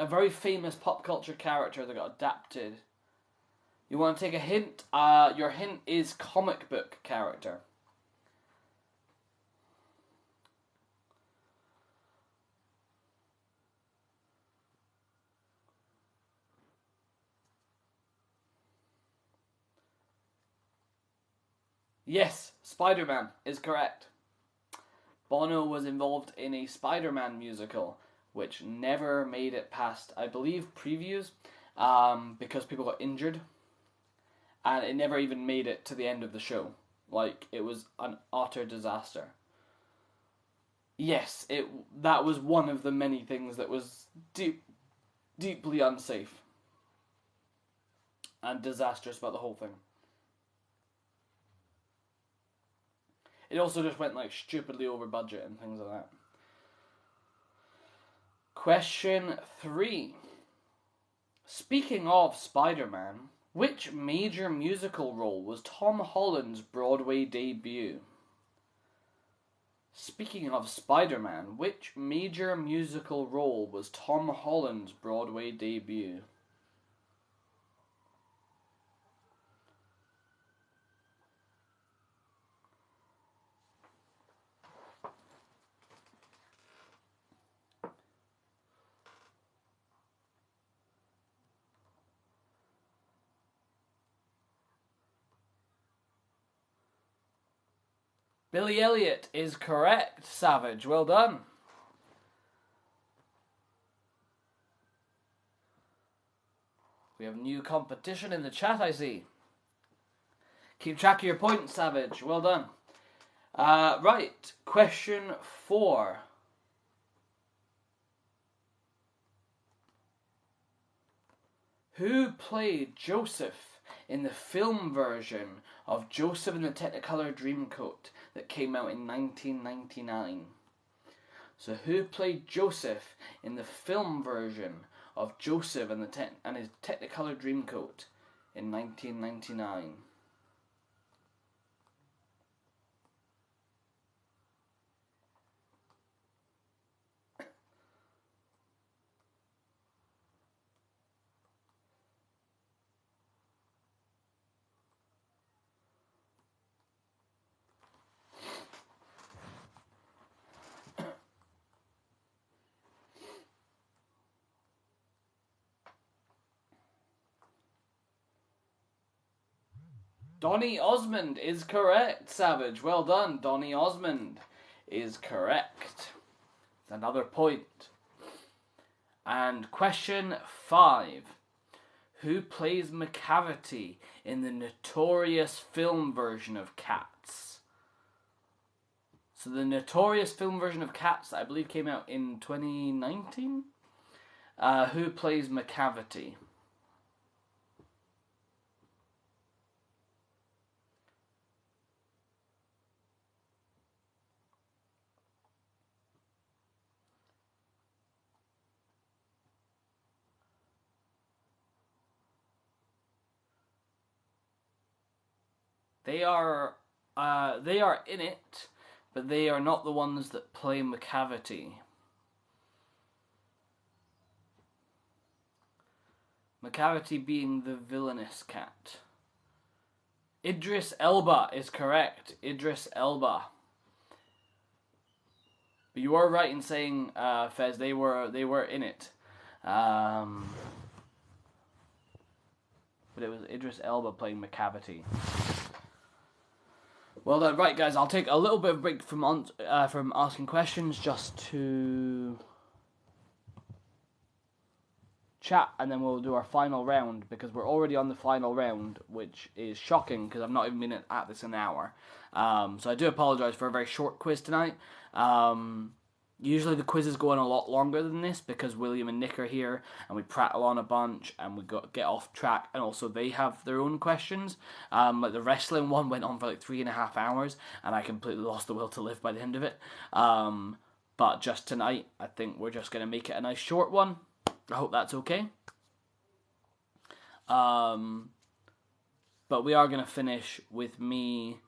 very famous pop culture character that got adapted. You want to take a hint? Your hint is comic book character. Yes, Spider-Man is correct. Bono was involved in a Spider-Man musical, which never made it past, I believe, previews, because people got injured, and it never even made it to the end of the show. Like, it was an utter disaster. Yes, that was one of the many things that was deeply unsafe and disastrous about the whole thing. It also just went like stupidly over budget and things like that. Question 3. Speaking of Spider-Man, which major musical role was Tom Holland's Broadway debut? Speaking of Spider-Man, which major musical role was Tom Holland's Broadway debut? Billy Elliot is correct, Savage. Well done. We have new competition in the chat, I see. Keep track of your points, Savage. Well done. Right, question 4. Who played Joseph in the film version of Joseph and the Technicolor Dreamcoat that came out in 1999? So who played Joseph in the film version of Joseph and his Technicolor Dreamcoat in 1999? Donny Osmond is correct, Savage. Well done. Donny Osmond is correct. Another point. And question 5. Who plays McCavity in the notorious film version of Cats? So the notorious film version of Cats, I believe, came out in 2019. Who plays McCavity? They are in it, but they are not the ones that play McCavity. McCavity being the villainous cat. Idris Elba is correct. Idris Elba. But you are right in saying, Fez, they were in it. But it was Idris Elba playing McCavity. Well done. Right, guys, I'll take a little bit of a break from asking questions just to chat, and then we'll do our final round, because we're already on the final round, which is shocking because I've not even been at this an hour. So I do apologise for a very short quiz tonight. Usually the quizzes go on a lot longer than this because William and Nick are here and we prattle on a bunch and we get off track, and also they have their own questions. Like the wrestling one went on for like 3.5 hours and I completely lost the will to live by the end of it. But just tonight, I think we're just going to make it a nice short one. I hope that's okay. But we are going to finish with me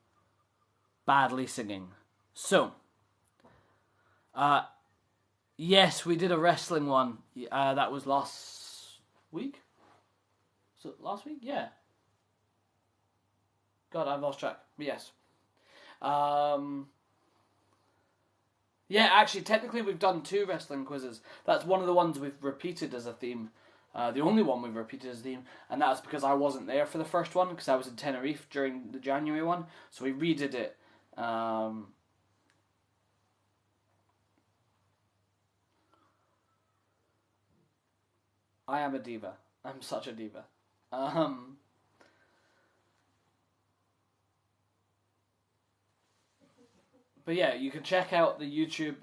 badly singing. So, yes, we did a wrestling one. That was last week? So last week? Yeah. God, I've lost track. Yes. Yeah, actually, technically we've done 2 wrestling quizzes. That's one of the ones we've repeated as a theme. The only one we've repeated as a theme, and that's because I wasn't there for the first one, because I was in Tenerife during the January one, so we redid it. I am a diva. I'm such a diva. But yeah, you can check out the YouTube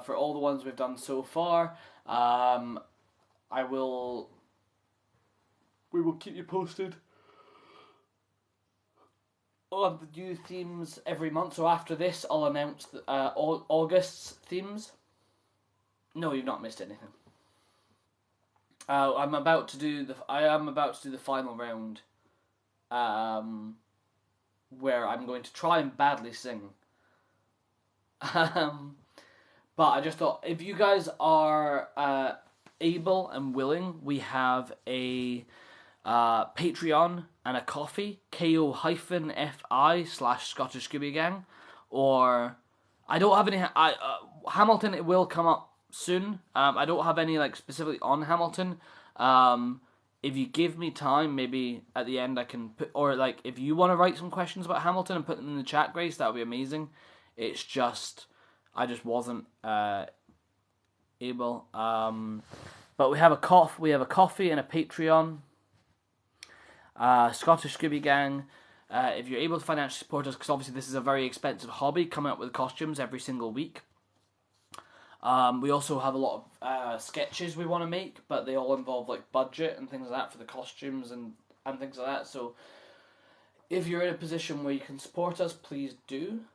for all the ones we've done so far. We will keep you posted on the new themes every month. So after this, I'll announce August's themes. No, you've not missed anything. I am about to do the final round, where I'm going to try and badly sing. But I just thought, if you guys are able and willing, we have a Patreon and a Coffee, ko-fi/Scottish Scooby Gang, or I don't have any. Hamilton, it will come up soon. I don't have any like specifically on Hamilton. If you give me time, maybe at the end I can put, or like if you want to write some questions about Hamilton and put them in the chat, Grace, that would be amazing. It's just I just wasn't able. But we have a coffee and a Patreon. Scottish Scooby Gang. If you're able to financially support us, because obviously this is a very expensive hobby, coming up with costumes every single week. We also have a lot of sketches we want to make, but they all involve like budget and things like that for the costumes and things like that. So if you're in a position where you can support us, please do.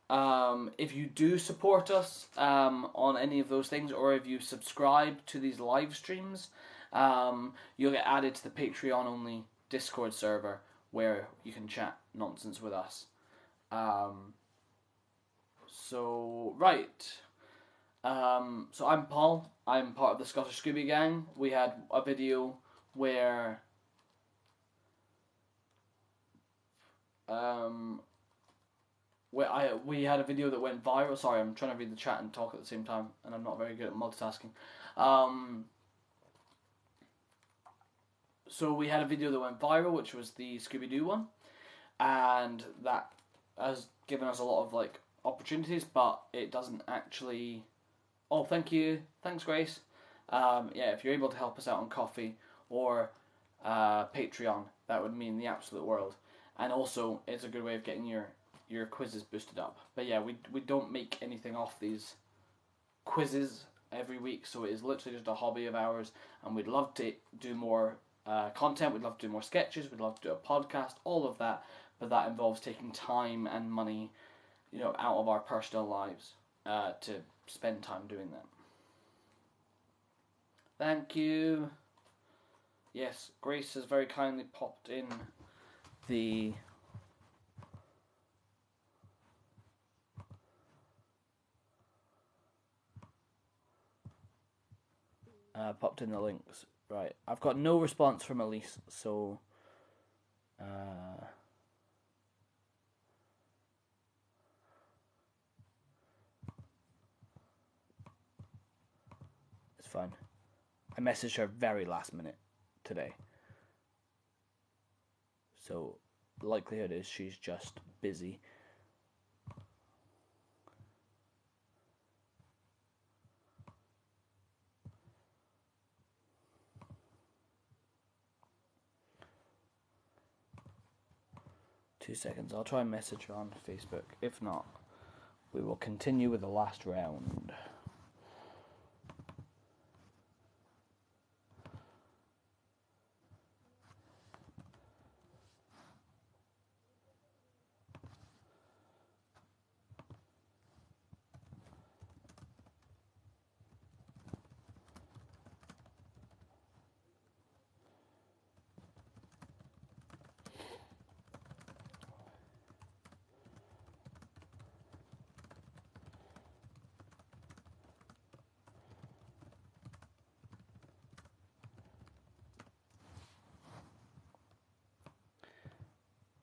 If you do support us on any of those things, or if you subscribe to these live streams, you'll get added to the Patreon only Discord server where you can chat nonsense with us. So I'm Paul. I'm part of the Scottish Scooby Gang. We had a video where we had a video that went viral. Sorry, I'm trying to read the chat and talk at the same time, and I'm not very good at multitasking. So we had a video that went viral, which was the Scooby-Doo one. and that has given us a lot of like opportunities, but it doesn't actually. Oh, thank you, thanks, Grace. Yeah, if you're able to help us out on Coffee or Patreon, that would mean the absolute world. And also, it's a good way of getting your quizzes boosted up. But yeah, we don't make anything off these quizzes every week, so it is literally just a hobby of ours, and we'd love to do more content, we'd love to do more sketches, we'd love to do a podcast, all of that, but that involves taking time and money, out of our personal lives to spend time doing that. Thank you. Yes, Grace has very kindly popped in the links. Right, I've got no response from Elise, so it's fine. I messaged her very last minute today, so the likelihood is she's just busy. Two seconds, I'll try and message her on Facebook. If not, we will continue with the last round.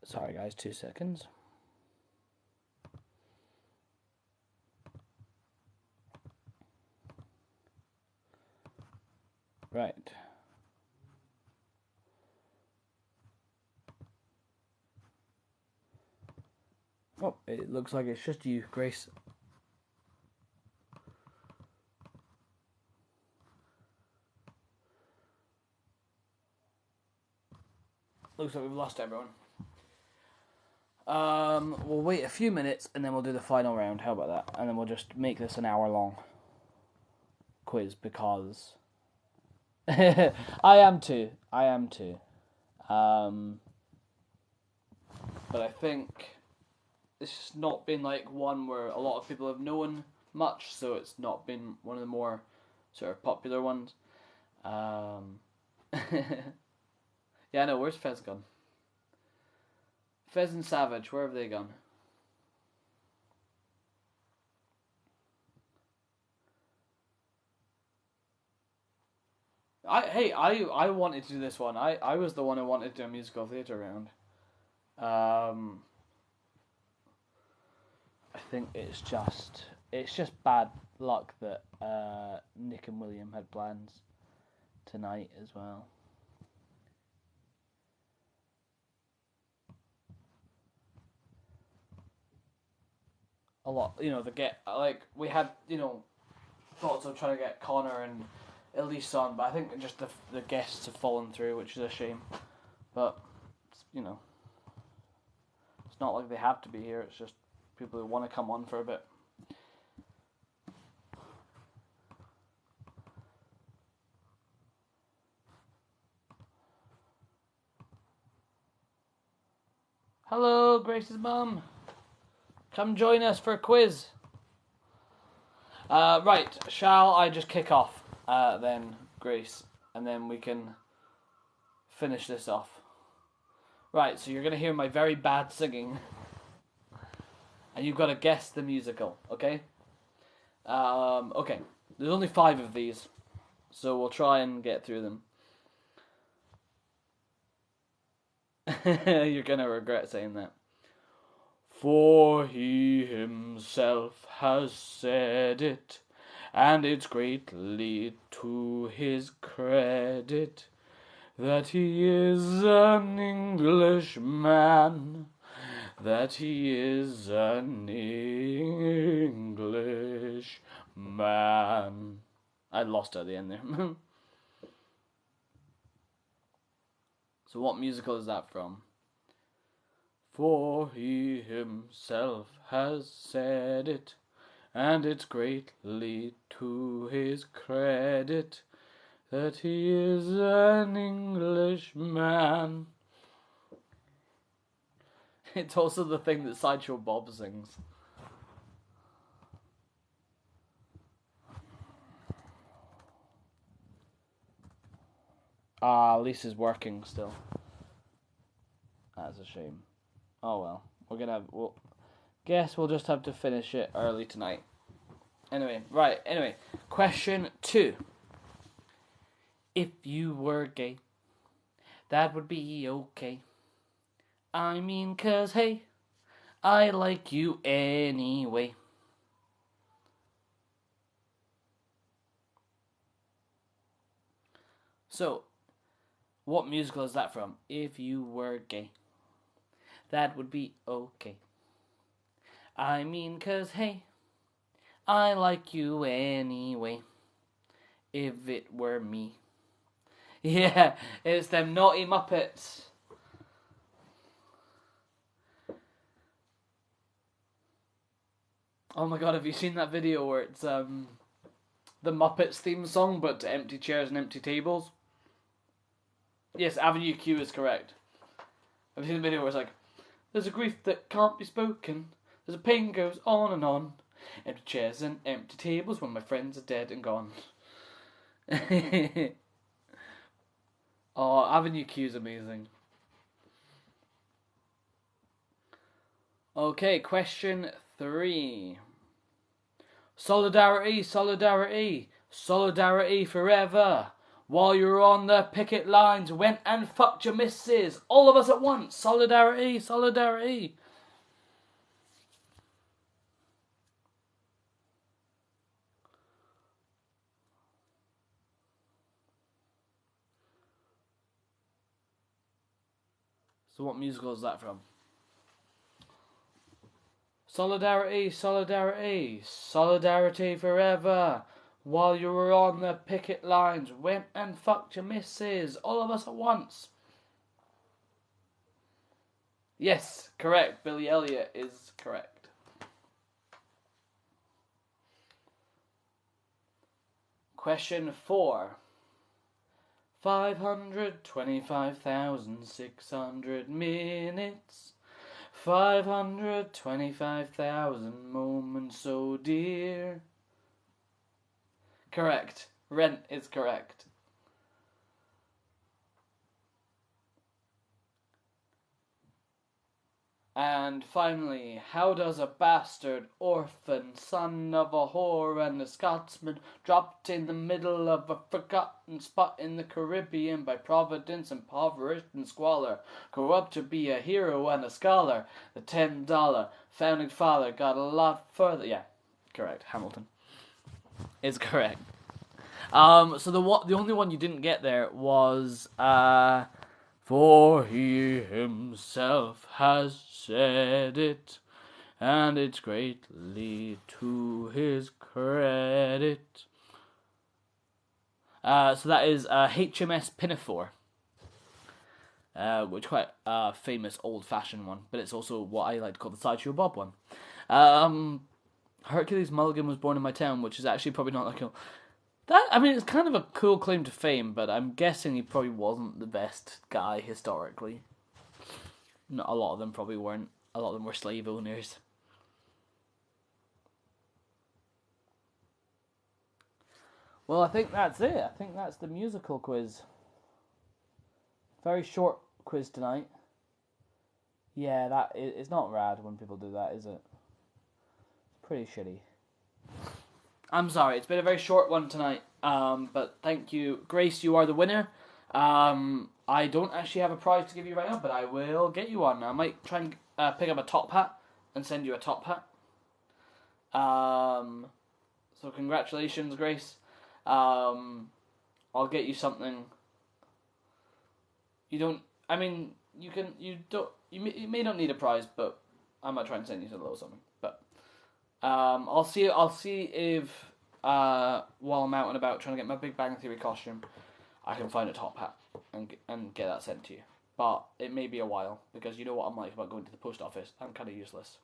Sorry guys, 2 seconds. Right. Oh, it looks like it's just you, Grace. Looks like we've lost everyone. We'll wait a few minutes and then we'll do the final round. How about that? And then we'll just make this an hour-long quiz because I am too. But I think it's not been like one where a lot of people have known much, so it's not been one of the more sort of popular ones. Yeah, no, where's Fez gone? Fez and Savage, where have they gone? I wanted to do this one. I was the one who wanted to do a musical theatre round. I think it's just bad luck that Nick and William had plans tonight as well. A lot, we had, thoughts of trying to get Connor and Elise on, but I think just the guests have fallen through, which is a shame. But it's not like they have to be here. It's just people who want to come on for a bit. Hello, Grace's mum. Come join us for a quiz. Right, shall I just kick off then, Grace, and then we can finish this off. Right, so you're going to hear my very bad singing, and you've got to guess the musical, okay? Okay, there's only 5 of these, so we'll try and get through them. You're going to regret saying that. For he himself has said it, and it's greatly to his credit, that he is an Englishman, that he is an English man. I lost it at the end there. So what musical is that from? For he himself has said it, and it's greatly to his credit that he is an Englishman. It's also the thing that Sideshow Bob sings. Lisa's working still. That's a shame. Oh well. Guess we'll just have to finish it early tonight. Anyway, question 2. If you were gay, that would be okay. I mean, 'cause hey, I like you anyway. So, what musical is that from? If you were gay, that would be okay. I mean, 'cause hey, I like you anyway. If it were me. Yeah, it's them naughty Muppets. Oh my god, have you seen that video where it's the Muppets theme song but empty chairs and empty tables? Yes, Avenue Q is correct. Have you seen the video where it's like, there's a grief that can't be spoken, there's a pain goes on and on, empty chairs and empty tables when my friends are dead and gone. Oh, Avenue Q is amazing. Okay, question 3. Solidarity, solidarity, solidarity forever. While you were on the picket lines, went and fucked your missus. All of us at once. Solidarity, solidarity. So what musical is that from? Solidarity, solidarity, solidarity forever. While you were on the picket lines, went and fucked your missus. All of us at once. Yes, correct. Billy Elliot is correct. Question 4. 525,600 minutes. 525,000 moments so dear. Correct. Rent is correct. And finally, how does a bastard, orphan, son of a whore and a Scotsman, dropped in the middle of a forgotten spot in the Caribbean by providence, impoverished and squalor, grow up to be a hero and a scholar? The $10 founding father got a lot further. Yeah, correct. Hamilton is correct. So the only one you didn't get there was for he himself has said it, and it's greatly to his credit. So that is HMS Pinafore, which is quite a famous old-fashioned one, but it's also what I like to call the Sideshow Bob one. Hercules Mulligan was born in my town, which is actually probably not like it's kind of a cool claim to fame, but I'm guessing he probably wasn't the best guy historically. Not a lot of them probably weren't. A lot of them were slave owners. Well, I think that's it. I think that's the musical quiz. Very short quiz tonight. Yeah, it's not rad when people do that, is it? It's pretty shitty. I'm sorry, it's been a very short one tonight. But thank you, Grace. You are the winner. I don't actually have a prize to give you right now, but I will get you one. I might try and pick up a top hat and send you a top hat. So congratulations, Grace. I'll get you something. You may not need a prize, but I might try and send you a little something. But I'll see if while I'm out and about trying to get my Big Bang Theory costume, I can find a top hat and get that sent to you. But it may be a while, because you know what I'm like about going to the post office. I'm kind of useless.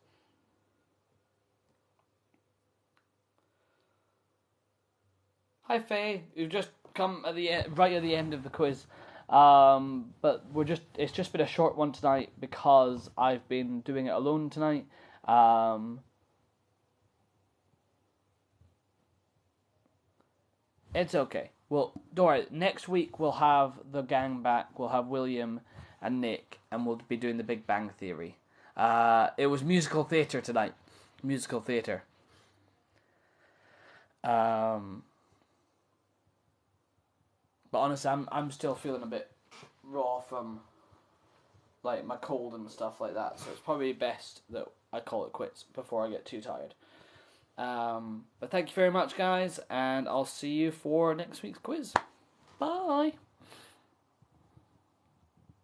Hi Faye, you've just come at the right at the end of the quiz. But it's just been a short one tonight because I've been doing it alone tonight. It's okay. Well, don't worry. Next week we'll have the gang back. We'll have William and Nick, and we'll be doing the Big Bang Theory. It was musical theatre tonight. Musical theatre. But honestly, I'm still feeling a bit raw from like my cold and stuff like that. So it's probably best that I call it quits before I get too tired. But thank you very much, guys, and I'll see you for next week's quiz. Bye.